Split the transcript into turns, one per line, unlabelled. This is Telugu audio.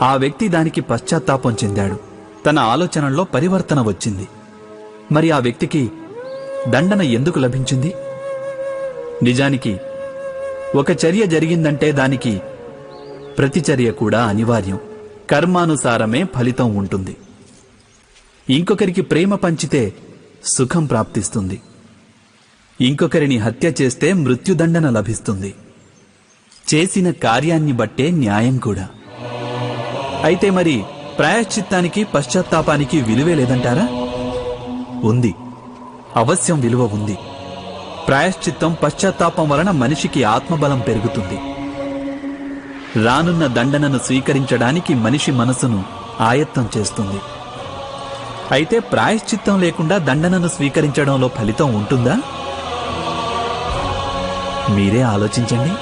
ఆ వ్యక్తి దానికి పశ్చాత్తాపం చెందాడు. తన ఆలోచనల్లో పరివర్తన వచ్చింది. మరి ఆ వ్యక్తికి దండన ఎందుకు లభించింది? నిజానికి ఒక చర్య జరిగిందంటే దానికి ప్రతిచర్య కూడా అనివార్యం. కర్మానుసారమే ఫలితం ఉంటుంది. ఇంకొకరికి ప్రేమ పంచితే సుఖం ప్రాప్తిస్తుంది. ఇంకొకరిని హత్య చేస్తే మృత్యుదండన లభిస్తుంది. చేసిన కార్యాన్ని బట్టే న్యాయం కూడా. అయితే మరి ప్రాయశ్చిత్తానికి పశ్చాత్తాపానికి విలువే లేదంటారా? ఉంది, అవశ్యం విలువ ఉంది. ప్రాయశ్చిత్తం పశ్చాత్తాపం వలన మనిషికి ఆత్మబలం పెరుగుతుంది. రానున్న దండనను స్వీకరించడానికి మనిషి మనసును ఆయత్తం చేస్తుంది. అయితే ప్రాయశ్చిత్తం లేకుండా దండనను స్వీకరించడంలో ఫలితం ఉంటుందా? మీరే ఆలోచించండి.